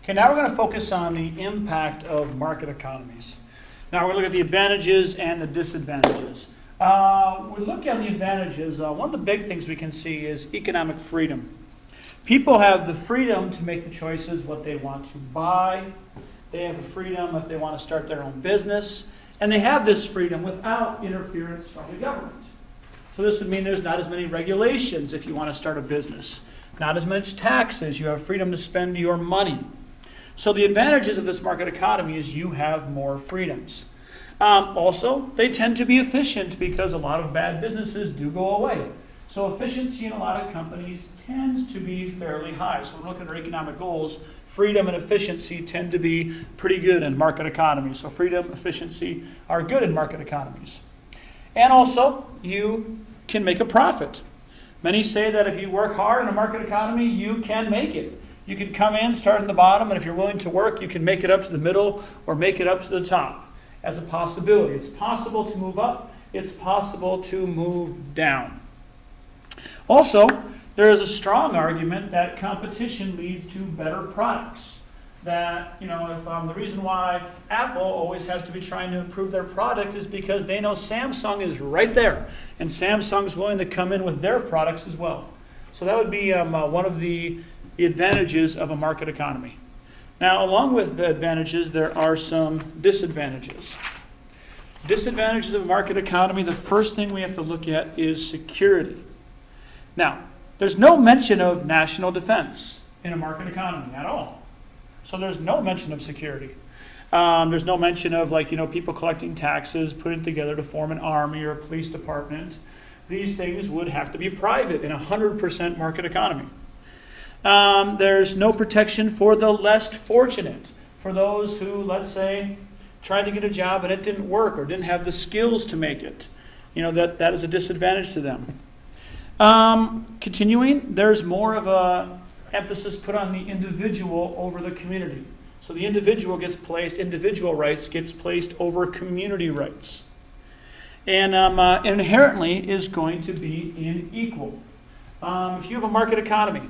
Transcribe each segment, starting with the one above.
Okay, now we're going to focus on the impact of market economies. Now we're going to look at the advantages and the disadvantages. We look at the advantages. One of the big things we can see is economic freedom. People have the freedom to make the choices what they want to buy. They have the freedom if they want to start their own business. And they have this freedom without interference from the government. So this would mean there's not as many regulations if you want to start a business. Not as much taxes. You have freedom to spend your money. So the advantages of this market economy is you have more freedoms. Also, they tend to be efficient because a lot of bad businesses do go away. So efficiency in a lot of companies tends to be fairly high. So when we look at our economic goals, freedom and efficiency tend to be pretty good in market economies. So freedom, efficiency are good in market economies. And also, you can make a profit. Many say that if you work hard in a market economy, you can make it. You can come in, start in the bottom, and if you're willing to work, you can make it up to the middle or make it up to the top as a possibility. It's possible to move up. It's possible to move down. Also, there is a strong argument that competition leads to better products. That, if the reason why Apple always has to be trying to improve their product is because they know Samsung is right there, and Samsung's willing to come in with their products as well. So that would be one of the advantages of a market economy. Now, along with the advantages, there are some disadvantages. Disadvantages of a market economy, the first thing we have to look at is security. Now, there's no mention of national defense in a market economy at all. So there's no mention of security. There's no mention of people collecting taxes, putting together to form an army or a police department. These things would have to be private in a 100% market economy. There's no protection for the less fortunate, for those who, let's say, tried to get a job and it didn't work or didn't have the skills to make it. That is a disadvantage to them. Continuing, there's more of a emphasis put on the individual over the community. So the individual individual rights gets placed over community rights. And inherently is going to be unequal. If you have a market economy,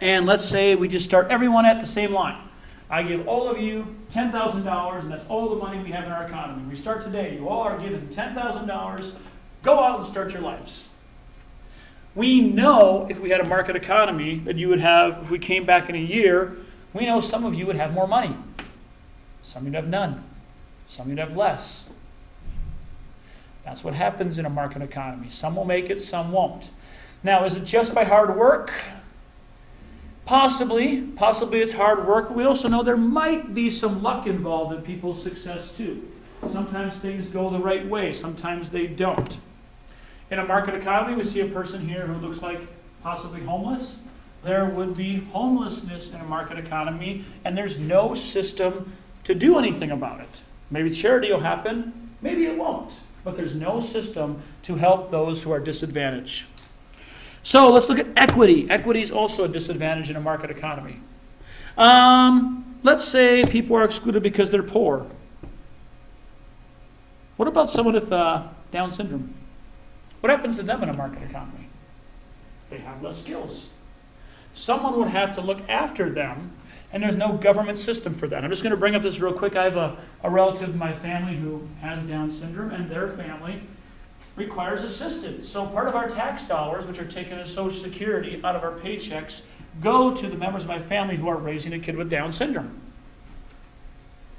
and let's say we just start everyone at the same line. I give all of you $10,000, and that's all the money we have in our economy. We start today. You all are given $10,000. Go out and start your lives. We know if we had a market economy that you would have, if we came back in a year, we know some of you would have more money. Some you'd have none. Some you'd have less. That's what happens in a market economy. Some will make it, some won't. Now, is it just by hard work? Possibly it's hard work. We also know there might be some luck involved in people's success too. Sometimes things go the right way, sometimes they don't. In a market economy, we see a person here who looks like possibly homeless. There would be homelessness in a market economy, and there's no system to do anything about it. Maybe charity will happen, maybe it won't, but there's no system to help those who are disadvantaged. So let's look at equity. Equity is also a disadvantage in a market economy. Let's say people are excluded because they're poor. What about someone with Down syndrome? What happens to them in a market economy? They have less skills. Someone would have to look after them, and there's no government system for that. I'm just going to bring up this real quick. I have a relative in my family who has Down syndrome, and their family requires assistance. So part of our tax dollars, which are taken as Social Security out of our paychecks, go to the members of my family who are raising a kid with Down syndrome.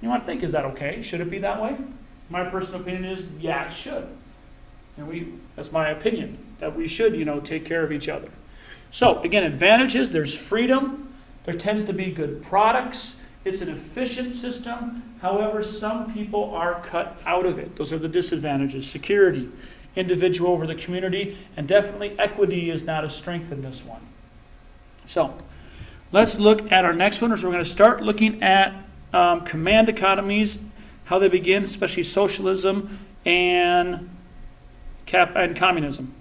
You want to think, is that okay? Should it be that way? My personal opinion is, yeah, it should. And that's my opinion, that we should, take care of each other. So, again, advantages, there's freedom, there tends to be good products, it's an efficient system. However, some people are cut out of it. Those are the disadvantages. Security, individual over the community, and definitely equity is not a strength in this one. So, let's look at our next one. So we're going to start looking at command economies, how they begin, especially socialism and communism.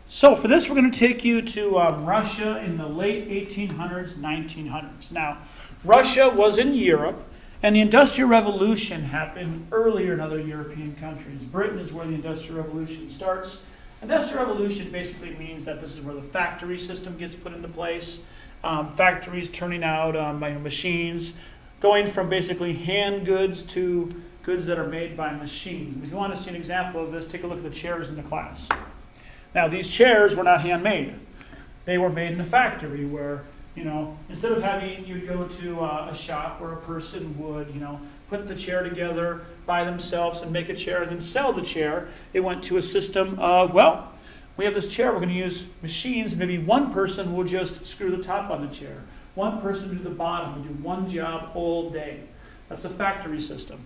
So for this, we're going to take you to Russia in the late 1800s, 1900s. Now, Russia was in Europe, and the Industrial Revolution happened earlier in other European countries. Britain is where the Industrial Revolution starts. Industrial Revolution basically means that this is where the factory system gets put into place. factories turning out machines, going from basically hand goods to goods that are made by machines. If you want to see an example of this, take a look at the chairs in the class. Now, these chairs were not handmade. They were made in a factory where, instead of having you go to a shop where a person would, put the chair together by themselves and make a chair and then sell the chair, it went to a system of, well, we have this chair, we're going to use machines. Maybe one person will just screw the top on the chair. One person will do the bottom, will do one job all day. That's a factory system.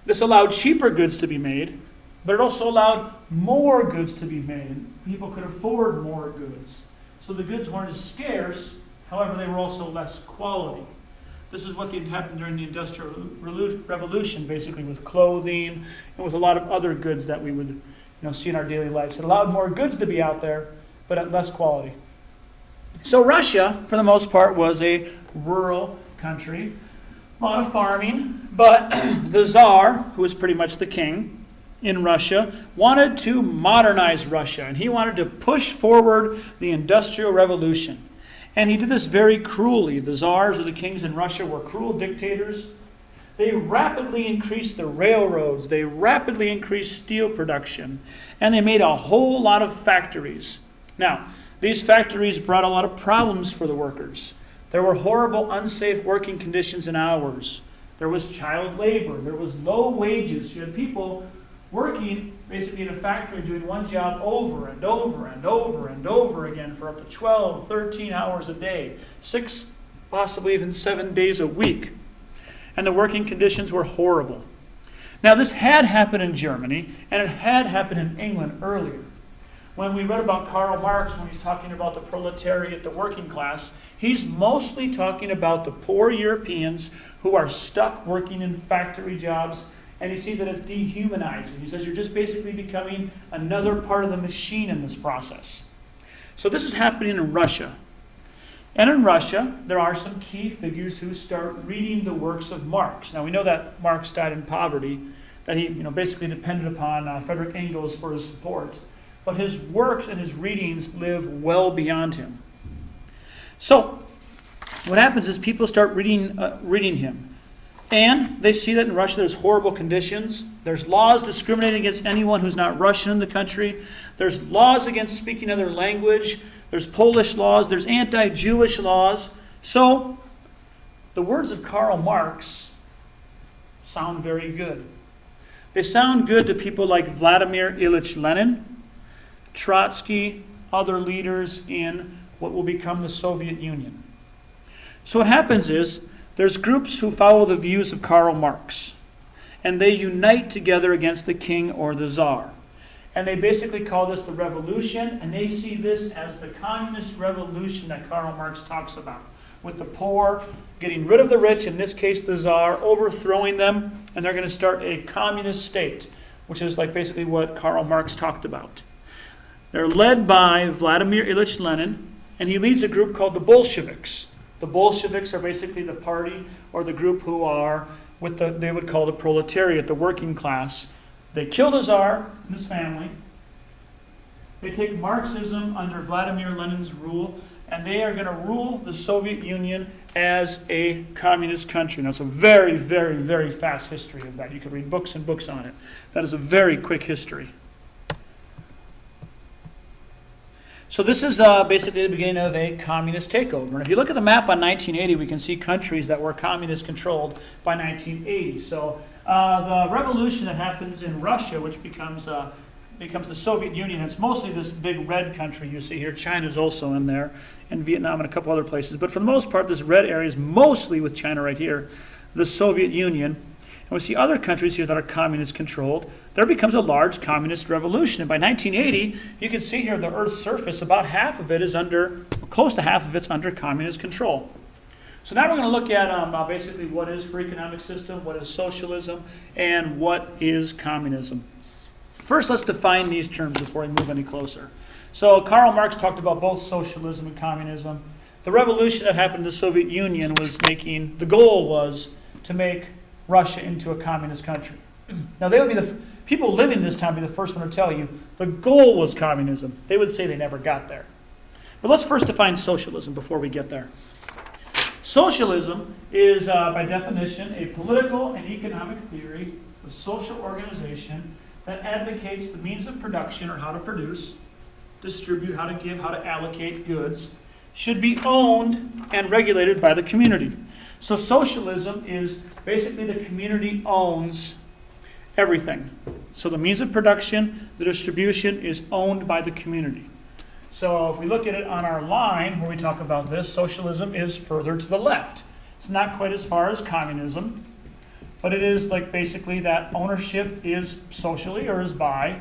This allowed cheaper goods to be made, but it also allowed more goods to be made. People could afford more goods. So the goods weren't as scarce, however, they were also less quality. This is what happened during the Industrial Revolution, basically with clothing and with a lot of other goods that we would see in our daily lives. It allowed more goods to be out there, but at less quality. So Russia, for the most part, was a rural country. A lot of farming, but the Tsar, who was pretty much the king in Russia, wanted to modernize Russia, and he wanted to push forward the Industrial Revolution. And he did this very cruelly. The Tsars or the kings in Russia were cruel dictators. They rapidly increased the railroads, they rapidly increased steel production, and they made a whole lot of factories. Now, these factories brought a lot of problems for the workers. There were horrible, unsafe working conditions and hours. There was child labor. There was low wages. You had people working basically in a factory doing one job over and over and over and over again for up to 12, 13 hours a day, 6, possibly even 7 days a week. And the working conditions were horrible. Now, this had happened in Germany, and it had happened in England earlier. When we read about Karl Marx, when he's talking about the proletariat, the working class, he's mostly talking about the poor Europeans who are stuck working in factory jobs, and he sees it as dehumanizing. He says you're just basically becoming another part of the machine in this process. So this is happening in Russia. And in Russia, there are some key figures who start reading the works of Marx. Now, we know that Marx died in poverty, that he basically depended upon Friedrich Engels for his support. But his works and his readings live well beyond him. So, what happens is people start reading him. And they see that in Russia there's horrible conditions. There's laws discriminating against anyone who's not Russian in the country. There's laws against speaking another language. There's Polish laws. There's anti-Jewish laws. So, the words of Karl Marx sound very good. They sound good to people like Vladimir Ilyich Lenin, Trotsky, other leaders in what will become the Soviet Union. So what happens is, there's groups who follow the views of Karl Marx, and they unite together against the king or the czar. And they basically call this the revolution, and they see this as the communist revolution that Karl Marx talks about, with the poor getting rid of the rich, in this case the czar, overthrowing them, and they're going to start a communist state, which is like basically what Karl Marx talked about. They're led by Vladimir Ilyich Lenin, and he leads a group called the Bolsheviks. The Bolsheviks are basically the party or the group who are they would call the proletariat, the working class. They kill the Tsar and his family. They take Marxism under Vladimir Lenin's rule, and they are going to rule the Soviet Union as a communist country. Now, it's a very, very, very fast history of that. You could read books and books on it. That is a very quick history. So this is basically the beginning of a communist takeover. And if you look at the map on 1980, we can see countries that were communist controlled by 1980. So the revolution that happens in Russia, which becomes the Soviet Union, it's mostly this big red country you see here. China's also in there, and Vietnam and a couple other places. But for the most part, this red area is mostly, with China right here, the Soviet Union. And we see other countries here that are communist controlled. There becomes a large communist revolution. And by 1980, you can see here the Earth's surface, about half of it is close to half of it's under communist control. So now we're going to look at basically what is free economic system, what is socialism, and what is communism. First, let's define these terms before we move any closer. So Karl Marx talked about both socialism and communism. The revolution that happened in the Soviet Union the goal was to make Russia into a communist country. Now, they would be the people living in this time be the first one to tell you the goal was communism. They would say they never got there. But let's first define socialism before we get there. Socialism is, by definition, a political and economic theory of social organization that advocates the means of production, or how to produce, distribute, how to give, how to allocate goods, should be owned and regulated by the community. So socialism is basically the community owns everything. So the means of production, the distribution is owned by the community. So if we look at it on our line where we talk about this, socialism is further to the left. It's not quite as far as communism, but it is like basically that ownership is socially, or is by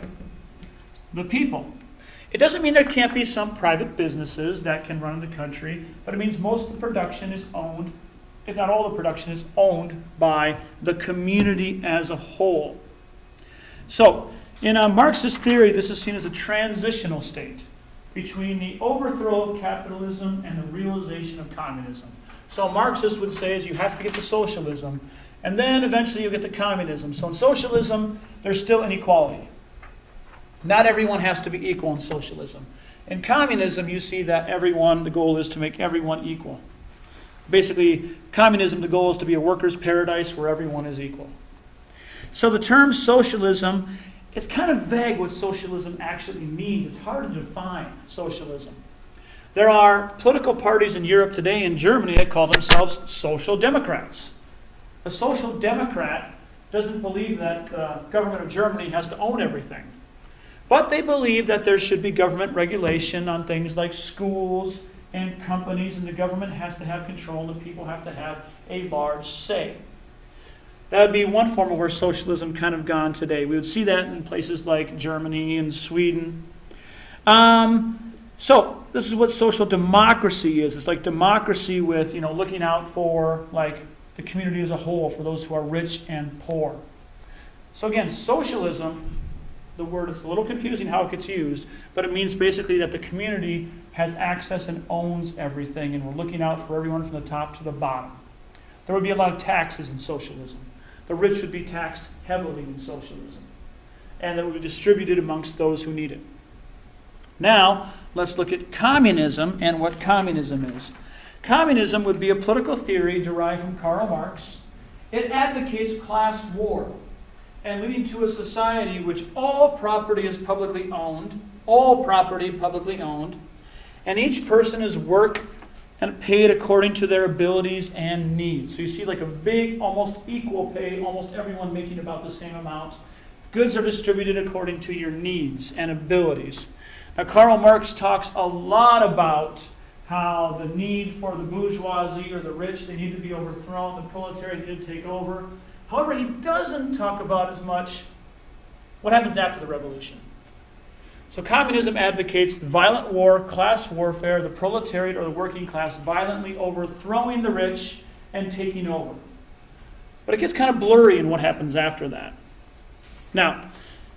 the people. It doesn't mean there can't be some private businesses that can run the country, but it means most of the production is owned, if not all the production is owned by the community as a whole. So in a Marxist theory, this is seen as a transitional state between the overthrow of capitalism and the realization of communism. So Marxists would say is you have to get to socialism, and then eventually you'll get to communism. So in socialism, there's still inequality. Not everyone has to be equal in socialism. In communism, you see that the goal is to make everyone equal. Basically, communism, the goal is to be a workers' paradise where everyone is equal. So the term socialism, it's kind of vague what socialism actually means. It's hard to define socialism. There are political parties in Europe today, in Germany, that call themselves social democrats. A social democrat doesn't believe that the government of Germany has to own everything. But they believe that there should be government regulation on things like schools and companies, and the government has to have control, and the people have to have a large say. That would be one form of where socialism kind of gone today. We would see that in places like Germany and Sweden. So this is what social democracy is. It's like democracy with, looking out for like the community as a whole, for those who are rich and poor. So again, socialism, the word is a little confusing how it gets used, but it means basically that the community has access and owns everything, and we're looking out for everyone from the top to the bottom. There would be a lot of taxes in socialism. The rich would be taxed heavily in socialism, and it would be distributed amongst those who need it. Now, let's look at communism and what communism is. Communism would be a political theory derived from Karl Marx. It advocates class war, and leading to a society in which all property is publicly owned, and each person is worked and paid according to their abilities and needs. So you see like a big, almost equal pay, almost everyone making about the same amount. Goods are distributed according to your needs and abilities. Now Karl Marx talks a lot about how the need for the bourgeoisie or the rich, they need to be overthrown, the proletariat need to take over. However, he doesn't talk about as much what happens after the revolution. So communism advocates violent war, class warfare, the proletariat or the working class violently overthrowing the rich and taking over. But it gets kind of blurry in what happens after that. Now,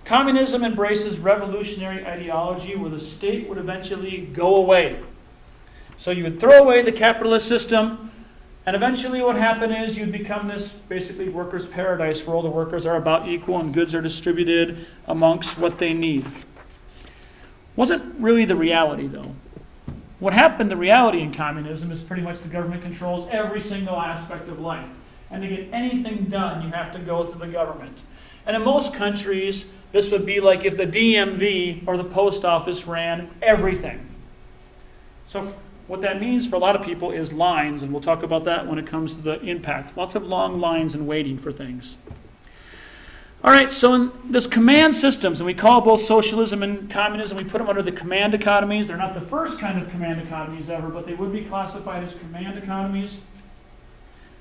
communism embraces revolutionary ideology where the state would eventually go away. So you would throw away the capitalist system, and eventually what would happen is you'd become this basically workers' paradise where all the workers are about equal and goods are distributed amongst what they need. Wasn't really the reality, though. What happened, the reality in communism, is pretty much the government controls every single aspect of life. And to get anything done, you have to go through the government. And in most countries, this would be like if the DMV or the post office ran everything. So what that means for a lot of people is lines, and we'll talk about that when it comes to the impact. Lots of long lines and waiting for things. All right, so in this command systems, and we call both socialism and communism, we put them under the command economies. They're not the first kind of command economies ever, but they would be classified as command economies.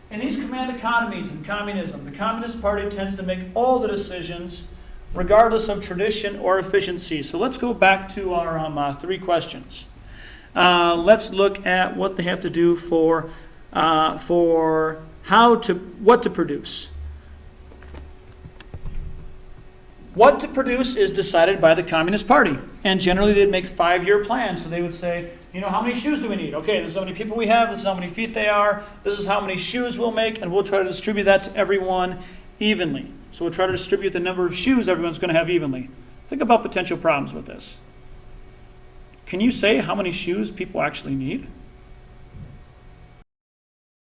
In these command economies in communism, the Communist Party tends to make all the decisions regardless of tradition or efficiency. So let's go back to our 3 questions. Let's look at what they have to do for what to produce. What to produce is decided by the Communist Party. And generally they'd make 5-year plans. So they would say, how many shoes do we need? Okay, this is how many people we have. This is how many feet they are. This is how many shoes we'll make. And we'll try to distribute that to everyone evenly. So we'll try to distribute the number of shoes everyone's going to have evenly. Think about potential problems with this. Can you say how many shoes people actually need?